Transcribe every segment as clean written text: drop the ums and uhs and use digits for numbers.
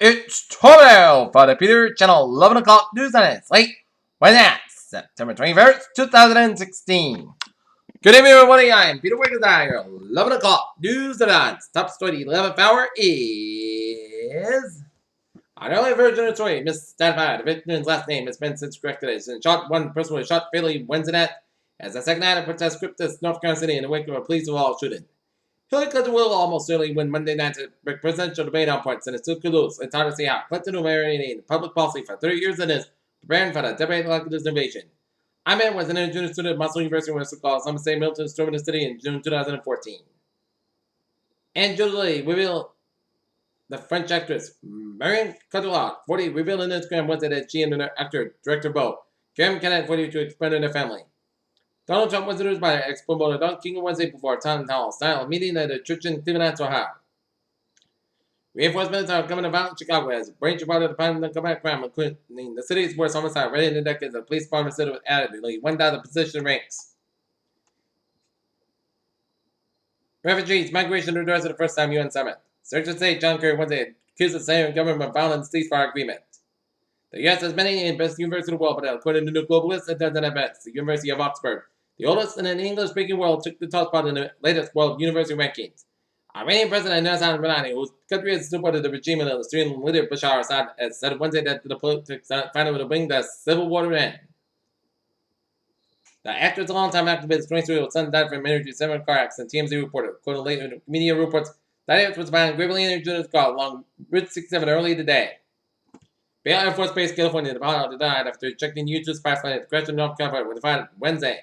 It's Toro for the Peter Channel 11 o'clock news on its late Wednesday, September 21st, 2016. Good evening, everybody. I am Peter Wiggins. Your 11 o'clock news on top story. The 11th hour is an early version of the story. Misidentified. The victim's last name has been since corrected. It's been shot. One person was shot fatally Wednesday night as a second night of protest script in North Carolina City in the wake of a police wall shooting. Hillary Clinton will almost certainly win Monday night's presidential debate on points, and it still could lose. It's hard to see how Clinton, who marinated public policy for 30 years and is preparing for the debate like this invasion. Ahmed was an engineering student at Muscle University, where it's called some say Milton storming the city in June 2014. And Julie revealed the French actress Marion Cotillard, 40, revealed on Instagram Wednesday that she and her actor, director Bo, Graham Kenneth, 40, to expand in their family. Donald Trump was introduced by ex-promoter Don King Wednesday before a town hall style meeting at a church in Cleveland, Ohio. Reinforcements are coming about in Chicago as a branch of the Department of Combat Crime, including the city's worst homicide rate in the decades. The police department said it was added, nearly 1,000 position ranks. Refugees migration to the doors of the first time UN summit. Secretary of State John Kerry Wednesday accused the Syrian government of violence ceasefire agreement. The U.S. has many in best university in the world, but according to the globalist, it doesn't have best. The University of Oxford, the oldest in an English-speaking world, took the top spot in the latest world university rankings. Iranian President Hassan Rouhani, whose country has supported the regime of the Syrian leader Bashar Assad, has said Wednesday that the politics finally will bring the civil war to an end. The actor is a longtime activist, 23-year-old son died from energy 7 car accident, TMZ reported. According to later media reports, that was found gravely injured in his car along Route 67 early today. Vail Air Force Base, California, the pilot died after ejecting U-2 spy plane at the crash in North Carolina, where they found Wednesday.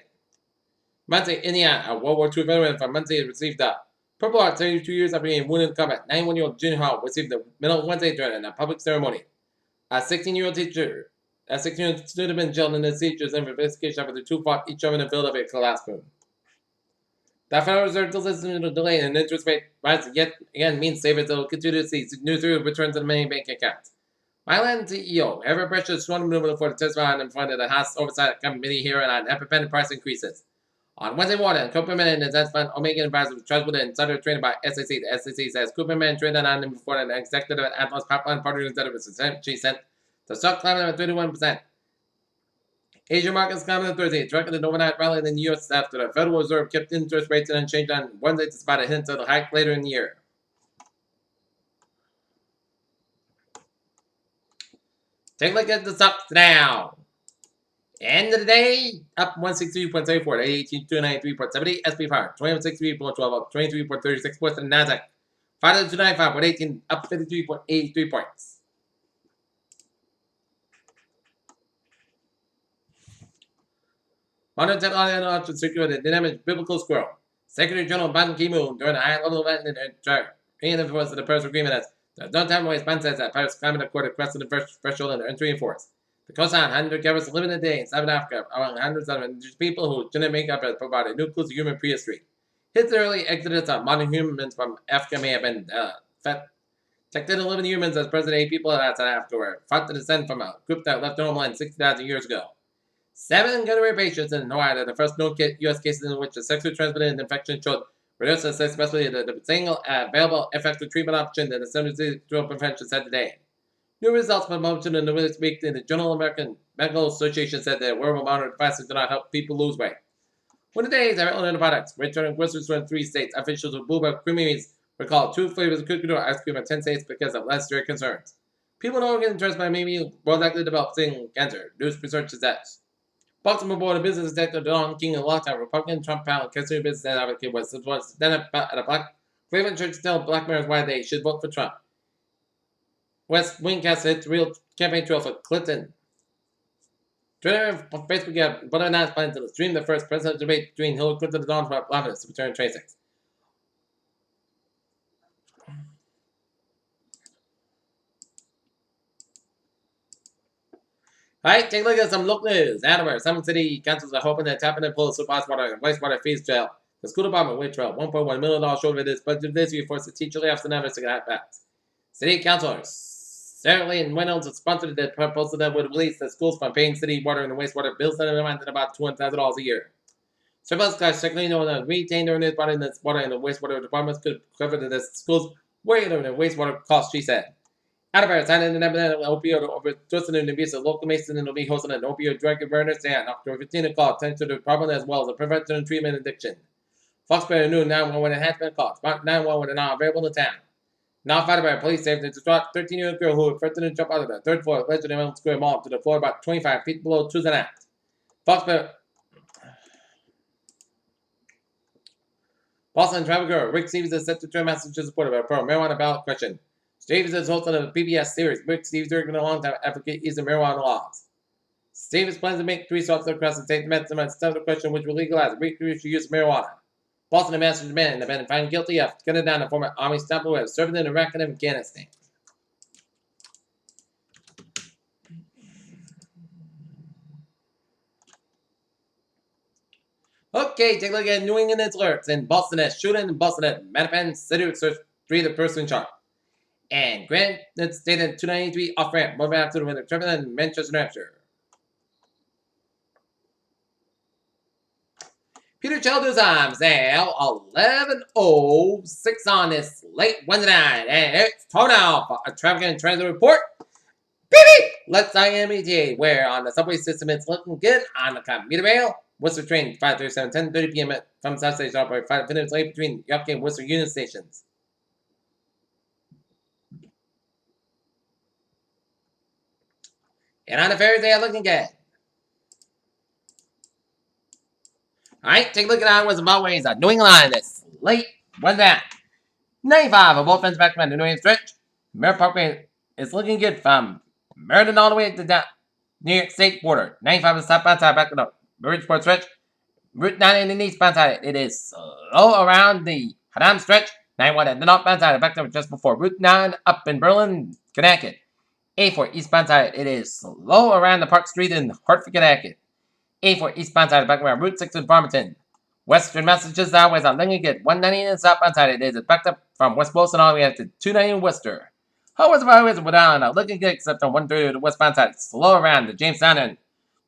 Muncie, Indiana, a World War II veteran from Muncie, received a Purple Heart 32 years after being wounded in combat. 91-year-old Junior Hall received the Medal Wednesday during a public ceremony. A 16-year-old student had been jailed in the teacher's investigation after the two fought each other in the Philadelphia classroom. The Federal Reserve decision to delay an interest rate rise yet again means savers will continue to see new through returns to the main bank accounts. Mylan CEO Herbert Precious Sean Newman for the testify in front of the House Oversight Committee here on independent price increases. On Wednesday morning, Cooperman and his hedge fund Omega Advisors was charged with an insider trading by SEC. The SEC says Cooperman traded on him before an executive at Atlas Pipeline Partners instead of a she sent. The stock climbed at 31%. Asian markets climbed on Thursday, tracking an overnight rally in the U.S. after the Federal Reserve kept interest rates unchanged on Wednesday despite a hint of the hike later in the year. Take a look at the stocks now. End of the day, up 163.74 to 18,293.70. SP 5, 2163.12, up 23.36 points. And NASDAQ, 5,295.18, up 53.83 points. Modern technology options circulated dynamic biblical scroll. Secretary General Ban Ki-moon during a high-level event in the reinforced the Paris Agreement as the don't-time waste ban says that Paris Climate Accord had crossed the first threshold and entry in force. The coastline 100 carriers living a day in Southern Africa among hundreds of people who didn't make up as provided new clues to human prehistory. His early exodus of modern humans from Africa may have been detected 11 humans as present-day people outside Africa were thought to descend from a group that left their homeland 60,000 years ago. 7 gunnery patients in Hawaii are the first known U.S. cases in which a sexually transmitted infection showed reduced, especially the single available effective treatment option that the Centers for Prevention said today. New results from promotion in the this week in the Journal American Medical Association said that wearable monitor devices do not help people lose weight. One of today's available products, returning grocery store in 3 states, officials with Bluebell Creameries recalled 2 flavors of cookie dough ice cream in 10 states because of less strict concerns. People don't get interested by maybe more likely to develop skin cancer, news research says. Baltimore Board of Business Executive Don King, a longtime Republican Trump panel consumer business advocate, was then at a black Cleveland church to tell black mayors why they should vote for Trump. West Wing cast hits real campaign trail for Clinton. Twitter and Facebook have but announced plans to stream the first presidential debate between Hillary Clinton and Donald Trump to return 26. Alright, take a look at some local news. Andover, some city councils are hoping that tapping and pull the wastewater and wastewater fees jail. The school department will trail $1.1 million short of this budget this year forced the teacher layoffs and others to get back. City councilors Sarah Lee and Reynolds sponsored the proposal that would release the schools from paying city water and wastewater bills that amounted to about $200,000 a year. Surplus cash, secondly known as retained earnings brought in the water and the wastewater departments could cover the schools' water and wastewater costs, she said. Out of our sign in the opioid overdose and abuse of local Mason and will be hosting an opioid drug awareness day on October 15 o'clock, attention to the problem as well as the prevention and treatment addiction. Foxbury New 911 has been called. 911 are now available in the town. Now fighted by police saved the distraught 13-year-old girl who attempted to jump out of the third floor of Legend Elm Square Mall to the floor about 25 feet below Tuesday night. Boston travel girl Rick Stevens is set to turn Massachusetts supporter of a pro-marijuana ballot question. Stevens is host of the PBS series. Rick Stevens working a long time advocate easing marijuana laws. Stevens plans to make 3 stops across the state to settle the question which will legalize recreational use of marijuana. Boston and Massachusetts men have been found guilty of gunning down a former Army sniper who has served in Iraq and Afghanistan. Okay, take a look at New England alerts in Boston at shooting in Boston at Mattapan City search 3 the person charged. And Grant stated 293 off ramp, more back to the winter traffic in Manchester, New Hampshire. Peter Childers times now 11:06 on this late Wednesday night, and it's time now for a traffic and transit report. Beep! Let's IMETA, where on the subway system it's looking good on the commuter rail. Worcester train 5:37, 10:30 p.m. from South Station operate 5 minutes late between York and Worcester Union stations. And on the ferries, they are looking good. Alright, take a look at how it was about ways on New England line this late Wednesday night. 95 of both ends back from the New England stretch. Merritt Parkway is looking good from Meriden all the way to the New York State border. 95 is southbound side back to the Bridgeport stretch. Route 9 in the eastbound side, it is slow around the Haddam stretch. 91 at the northbound side, back to just before Route 9 up in Berlin, Connecticut. A4 eastbound side, it is slow around the Park Street in Hartford, Connecticut. A4 eastbound side, back around Route 6 in Farmington. Western Massachusetts Highways on Lincoln, 190 in the southbound side, it is backed up from West Boylston all the way up to 290 in Worcester. Highways of highways were down, looking good except on 130 the westbound side, slow around the Jamestown and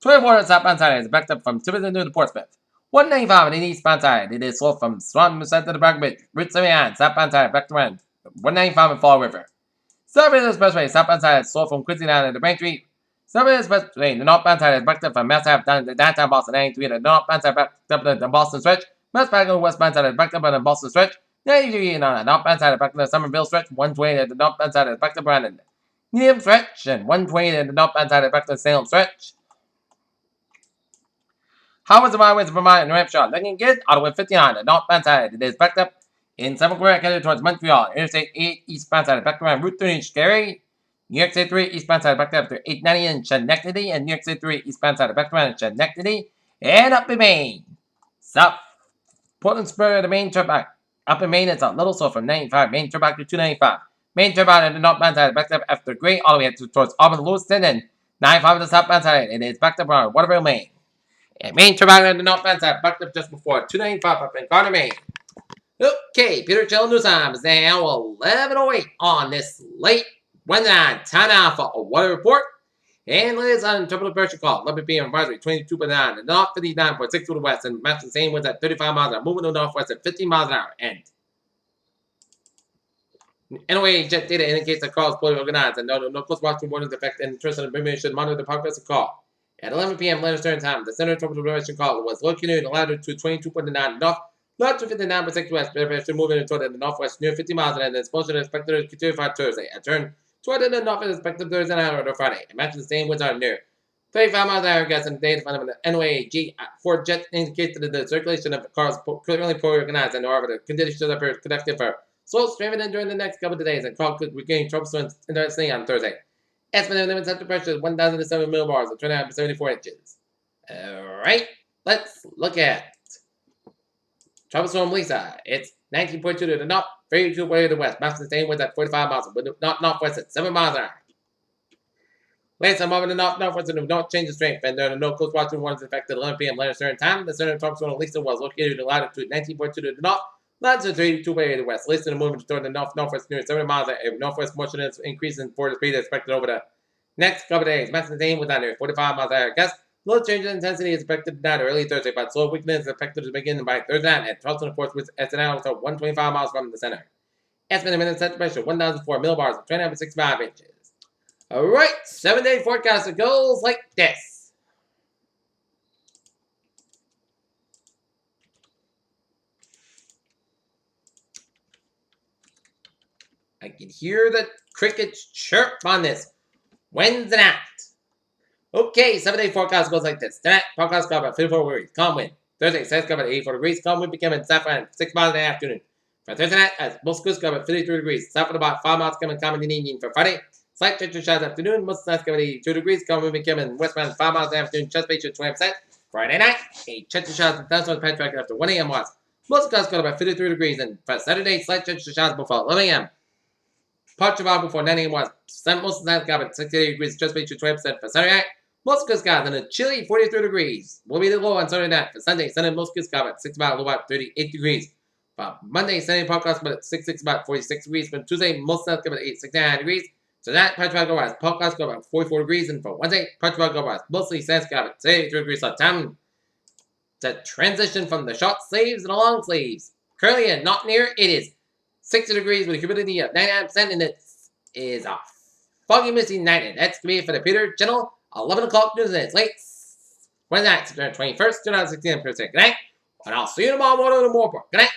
24 on the southbound side, is backed up from Tiverton to the Portsmouth. 195 on the eastbound side, it is slow from Swan Side to the Bridge. Route 79, southbound side, back to around 195 in Fall River. Southern Expressway, southbound side, is slow from Quincy down to the Braintree. Southern Expressway, the northbound side is backed up from Mass Ave down to downtown Boston. 93, the northbound side backed up to the Boston stretch. Mass back on the westbound side is backed up on the Boston stretch. 93 on the northbound side is backed up to the Somerville stretch. 120 at the northbound side is backed up around the Needham stretch. And 120 at the northbound side is backed up to the Salem stretch. Highways of highways of Vermont and New Hampshire looking good. Ottawa 59, the northbound side, it is backed up in Seven Quebec headed towards Montreal. Interstate 8 eastbound side is backed around Route 30 in Scary. New York State 3 eastbound side backed up to 890 in Schenectady, and New York State 3 eastbound side backed around in Schenectady, and up in Maine. South Portland Spur, the Maine Turnpike. Up in Maine, it's a little slow from 95, Maine Turnpike to 295. Maine Turnpike and the northbound side backed up after Gray all the way towards Auburn, Lewiston, and 95 on the southbound side, and it's backed up around Waterville, Maine. And Maine Turnpike and the northbound side backed up just before 295 up in Garner, Maine. Okay, Peter Chill News Time is now 11:08 on this late Wednesday night. Time now for a weather report. And latest on interpretive pressure call. 11 p.m. advisory 22.9. The north 59.6 to the west. And matching the same winds at 35 miles an hour. Moving to the northwest at 15 miles an hour. And anyway, jet data indicates that calls fully organized. And no close watching warnings affect and interest in the information should monitor the progress of call. At 11 p.m. Later Eastern Time, the center of interpretive pressure call was located in the latitude to 22.9 north. Latitude 59.6 west. Pressure moving toward the northwest near 50 miles an hour. And its motion is expected to continue for Thursday. At turn toward the north is expected Thursday night or Friday. Imagine the same winds are near 35 miles an hour gusts in the day to find them in the NOAG. 4 jet indicates that the circulation of cars currently poorly organized and however the conditions are conductive for slow streaming during the next couple of days and call could regain troublesome interesting on Thursday. Estimated minimum center pressure is 1,007 millibars or 274 inches. Alright, let's look at troublesome Lisa. It's 19.2 to the north, 32 way to the west. Mountain staying with at 45 miles, but not northwest at 7 miles an hour. Winds are moving to northwest and don't change the strength, and there are no coast watching warnings affected at 11 p.m. later certain time. The center of troublesome Lisa was located in latitude 19.2 to the north, latitude 32 way to the west. Lisa moving toward the northwest near 7 miles an hour. Northwest motion is increasing for the speed expected over the next couple of days. Mountain staying with near 45 miles an hour. Guess low change in intensity is expected tonight or early Thursday, but slow weakness is expected to begin by Thursday night at Charleston, of course, with SNL to 125 miles from the center. Estimated minimum center pressure 1,004 millibars or 29.65 inches. Alright, 7-day forecast. It goes like this. I can hear the crickets chirp on this Wednesday night. Okay, 7-day forecast goes like this. Tonight, forecast got about 54 degrees. Calm wind. Thursday, skies got about 84 degrees. Calm wind becoming south and 6 miles in the afternoon. For Thursday night, as most skies got about 53 degrees. South and about 5 miles coming calm in the evening. For Friday, slight temperature showers afternoon. Most skies got about 82 degrees. Calm wind becoming westbound 5 miles in the afternoon. Chest base at 20%. Friday night, a temperature showers and thunderstorms patchwork after 1 a.m. was. Most skies got about 53 degrees. And for Saturday, slight temperature showers before 11 a.m. Partial hour before 9 a.m. was. Most skies got about 68 degrees. Chest base at 20% for Saturday night. Most good skies and a chilly 43 degrees. Will be the low on Saturday night. For Sunday, Sunday, most good skies about 6 about low about 38 degrees. For Monday, Sunday, podcast about 6 about 46 degrees. For Tuesday, most skies about 69 degrees. So that Patchwork go west. Podcast go about 44 degrees. And for Wednesday, Patchwork go west. Mostly sunny skies about 73 degrees. So time to transition from the short sleeves and the long sleeves. Currently and not near, it is 60 degrees with a humidity of 99%. And it is a foggy, misty night. And that's going to be for the Peter Channel. 11 o'clock news, and it's late Wednesday night, September 21st, 2016. Good night, and I'll see you tomorrow morning with more. Good night.